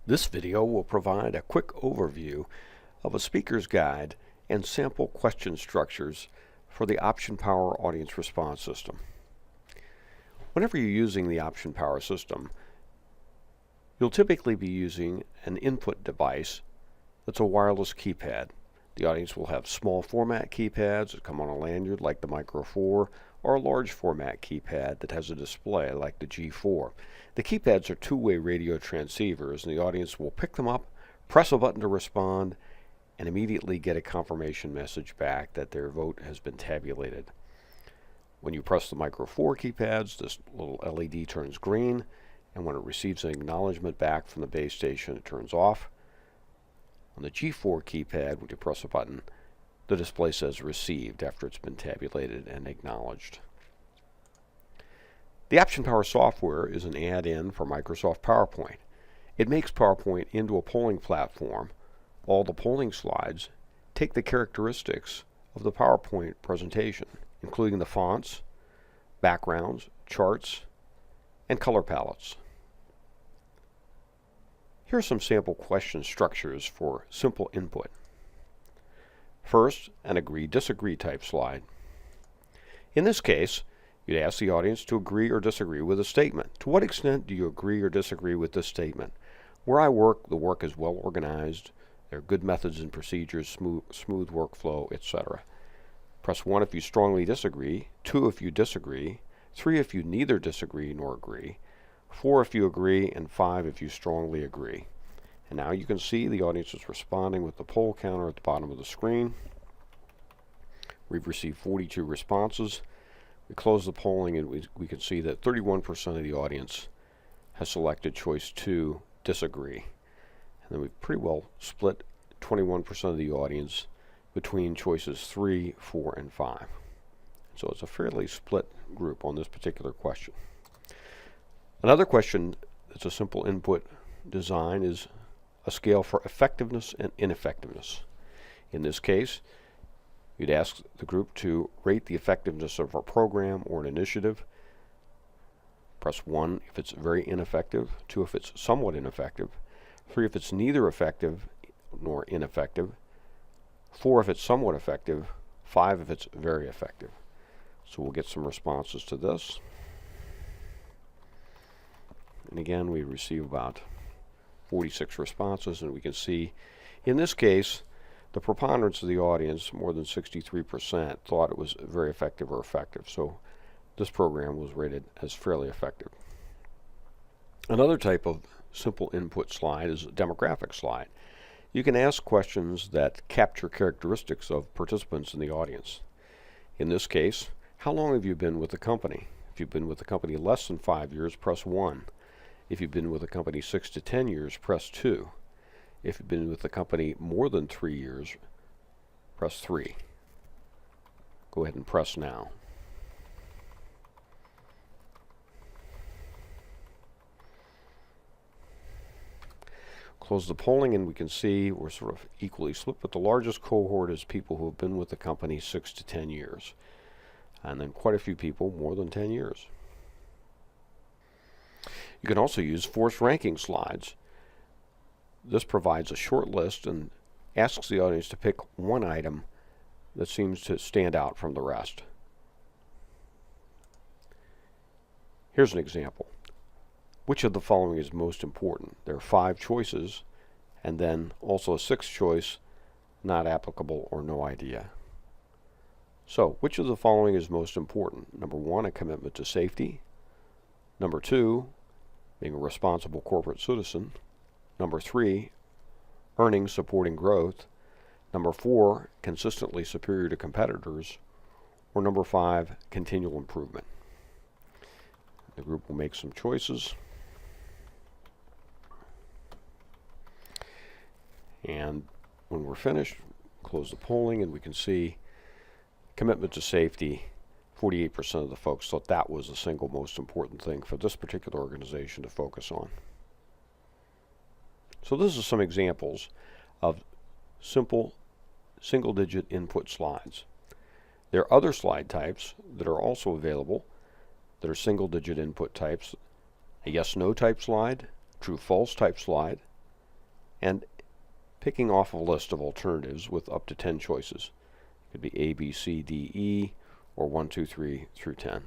This video will provide a quick overview of a speaker's guide and sample question structures for the OptionPower audience response system. Whenever you're using the OptionPower system, you'll typically be using an input device that's a wireless keypad. The audience will have small format keypads that come on a lanyard like the Micro 4 or a large format keypad that has a display like the G4. The keypads are two-way radio transceivers, and the audience will pick them up, press a button to respond, and immediately get a confirmation message back that their vote has been tabulated. When you press the Micro 4 keypads, this little LED turns green, and when it receives an acknowledgement back from the base station, it turns off. On the G4 keypad, when you press a button, the display says received after it's been tabulated and acknowledged. The OptionPower software is an add-in for Microsoft PowerPoint. It makes PowerPoint into a polling platform. All the polling slides take the characteristics of the PowerPoint presentation, including the fonts, backgrounds, charts, and color palettes. Here are some sample question structures for simple input. First, an agree-disagree type slide. In this case, you'd ask the audience to agree or disagree with a statement. To what extent do you agree or disagree with this statement? Where I work, the work is well organized. There are good methods and procedures, smooth workflow, etc. Press 1 if you strongly disagree, 2 if you disagree, 3 if you neither disagree nor agree, 4 if you agree, and 5 if you strongly agree. And now you can see the audience is responding with the poll counter at the bottom of the screen. We've received 42 responses. We close the polling and we can see that 31% of the audience has selected choice 2, disagree. And then we've pretty well split 21% of the audience between choices 3, 4, and 5. So it's a fairly split group on this particular question. Another question that's a simple input design is a scale for effectiveness and ineffectiveness. In this case, you'd ask the group to rate the effectiveness of a program or an initiative. Press 1 if it's very ineffective, 2 if it's somewhat ineffective, 3 if it's neither effective nor ineffective, 4 if it's somewhat effective, 5 if it's very effective. So we'll get some responses to this. And again, we receive about 46 responses, and we can see in this case the preponderance of the audience, more than 63%, thought it was very effective or effective. So this program was rated as fairly effective. Another type of simple input slide is a demographic slide. You can ask questions that capture characteristics of participants in the audience. In this case, how long have you been with the company? If you've been with the company less than 5 years, press 1. If you've been with the company 6 to 10 years, press 2. If you've been with the company more than 3 years, press 3. Go ahead and press now. Close the polling and we can see we're sort of equally split, but the largest cohort is people who have been with the company 6 to 10 years. And then quite a few people more than 10 years. You can also use forced ranking slides. This provides a short list and asks the audience to pick one item that seems to stand out from the rest. Here's an example. Which of the following is most important? There are 5 choices, and then also a 6th choice, not applicable or no idea. So, which of the following is most important? Number 1, a commitment to safety. Number 2, being a responsible corporate citizen. Number 3, earnings supporting growth. Number 4, consistently superior to competitors. Or number 5, continual improvement. The group will make some choices. And when we're finished, close the polling and we can see commitment to safety. 48% of the folks thought that was the single most important thing for this particular organization to focus on. So this is some examples of simple single-digit input slides. There are other slide types that are also available that are single-digit input types. A yes-no type slide, true-false type slide, and picking off a list of alternatives with up to 10 choices. It could be A, B, C, D, E, or 1, 2, 3 through 10.